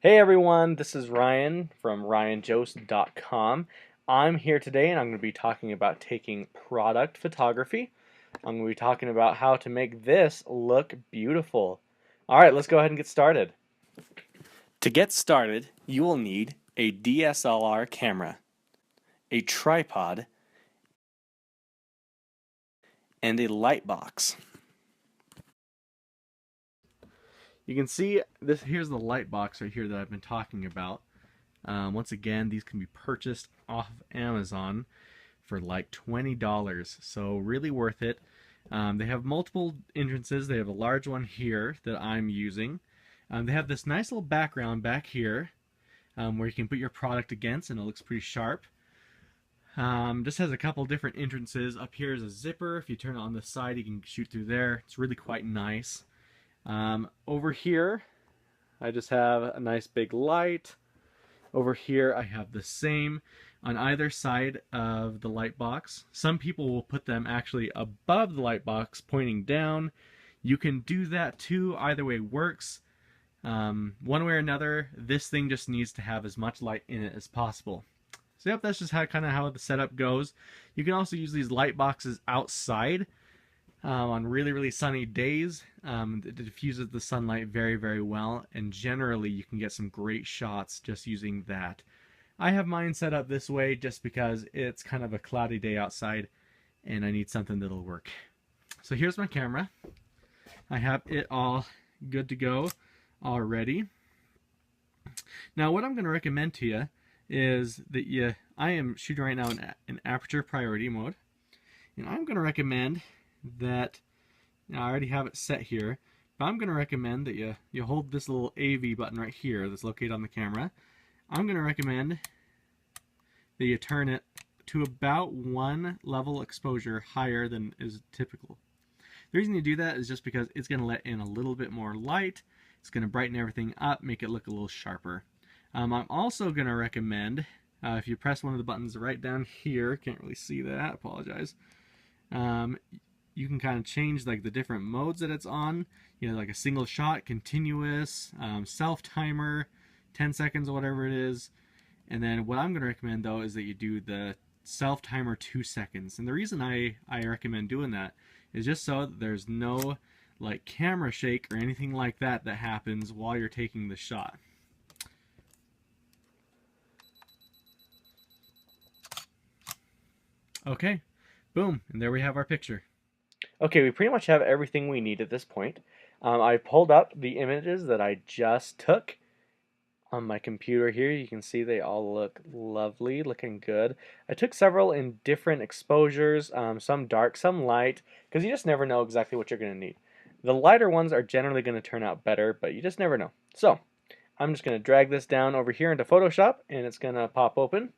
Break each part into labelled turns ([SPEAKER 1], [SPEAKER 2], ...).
[SPEAKER 1] Hey everyone, this is Ryan from ryanjoos.com. I'm here today and I'm going to be talking about taking product photography. I'm going to be talking about how to make this look beautiful. Alright, let's go ahead and get started. To get started, you will need a DSLR camera, a tripod, and a light box. You can see this. Here's the light box right here that I've been talking about. Once again, these can be purchased off of Amazon for like $20, so really worth it. They have multiple entrances. They have a large one here that I'm using. They have this nice little background back here where you can put your product against and it looks pretty sharp. This has a couple different entrances. Up here is a zipper. If you turn it on the side, you can shoot through there. It's really quite nice. Over here, I just have a nice big light. Over here, I have the same on either side of the light box. Some people will put them actually above the light box, pointing down. You can do that too. Either way works. One way or another, this thing just needs to have as much light in it as possible. So yep, that's just kind of how the setup goes. You can also use these light boxes outside. On really sunny days. It diffuses the sunlight very well, and generally you can get some great shots just using that. I have mine set up this way just because it's kind of a cloudy day outside and I need something that'll work. So here's my camera. I have it all good to go already. Now what I'm going to recommend to you is that I am shooting right now in aperture priority mode, and I'm going to recommend that, now I already have it set here, but I'm going to recommend that you hold this little AV button right here that's located on the camera. I'm going to recommend that you turn it to about one level exposure higher than is typical. The reason you do that is just because it's going to let in a little bit more light. It's going to brighten everything up, make it look a little sharper. I'm also going to recommend, if you press one of the buttons right down here, can't really see that, apologize. You can kind of change like the different modes that it's on, like a single shot, continuous, self timer, 10 seconds or whatever it is. And then what I'm going to recommend though is that you do the self timer 2 seconds. And the reason I recommend doing that is just so that there's no like camera shake or anything like that that happens while you're taking the shot. Okay, boom, and there we have our picture. Okay, we pretty much have everything we need at this point. I pulled up the images that I just took on my computer here. You can see they all look lovely, looking good. I took several in different exposures, some dark, some light, because you just never know exactly what you're going to need. The lighter ones are generally going to turn out better, but you just never know. So, I'm just going to drag this down over here into Photoshop, and it's going to pop open.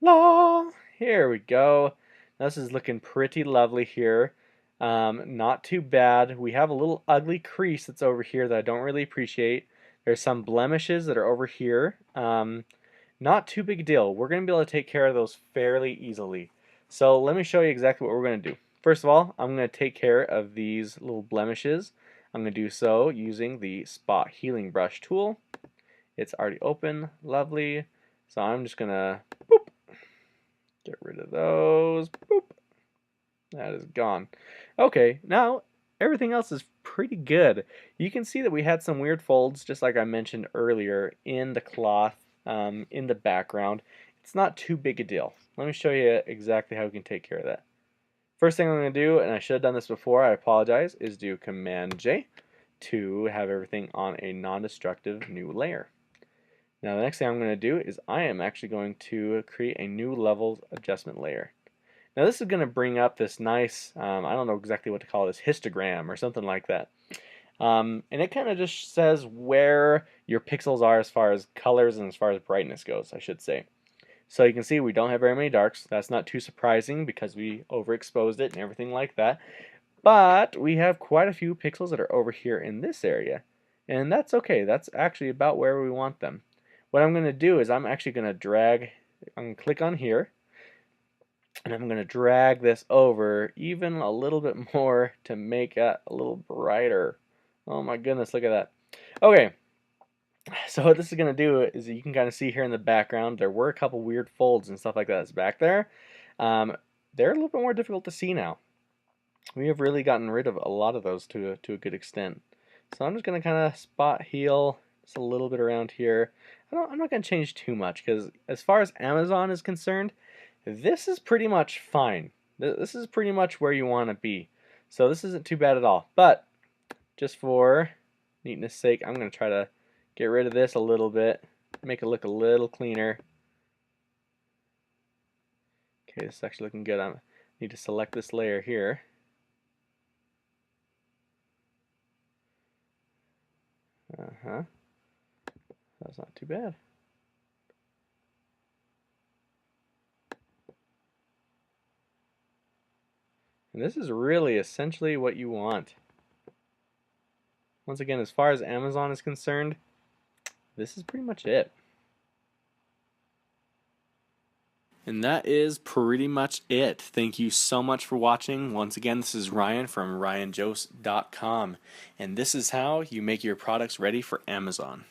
[SPEAKER 1] La! Here we go. This is looking pretty lovely here. Not too bad. We have a little ugly crease that's over here that I don't really appreciate. There's some blemishes that are over here. Not too big a deal. We're going to be able to take care of those fairly easily. So let me show you exactly what we're going to do. First of all, I'm going to take care of these little blemishes. I'm going to do so using the Spot Healing Brush tool. It's already open. Lovely. So I'm just going to boop, get rid of those. Boop. That is gone. Okay, now everything else is pretty good. You can see that we had some weird folds, just like I mentioned earlier, in the cloth, in the background. It's not too big a deal. Let me show you exactly how we can take care of that. First thing I'm going to do, and I should have done this before, I apologize, is do Command J to have everything on a non-destructive new layer. Now the next thing I'm going to do is I am actually going to create a new levels adjustment layer. Now this is going to bring up this nice, I don't know exactly what to call this, histogram or something like that. And it kind of just says where your pixels are as far as colors and as far as brightness goes, I should say. So you can see we don't have very many darks. That's not too surprising because we overexposed it and everything like that. But we have quite a few pixels that are over here in this area. And that's okay. That's actually about where we want them. What I'm going to do is I'm actually going to drag, I'm going to click on here. And I'm going to drag this over even a little bit more to make it a little brighter. Oh my goodness, look at that. Okay, So what this is going to do is you can kind of see here in the background, there were a couple weird folds and stuff like that that's back there. They're a little bit more difficult to see now. We have really gotten rid of a lot of those to a good extent. So I'm just going to kind of spot heal just a little bit around here. I'm not going to change too much because as far as Amazon is concerned, this is pretty much fine. This is pretty much where you want to be. So this isn't too bad at all. But just for neatness sake, I'm going to try to get rid of this a little bit, make it look a little cleaner. Okay, this is actually looking good. I need to select this layer here. That's not too bad. And this is really essentially what you want. Once again, as far as Amazon is concerned, this is pretty much it. And that is pretty much it. Thank you so much for watching. Once again, this is Ryan from ryanjoos.com, and this is how you make your products ready for Amazon.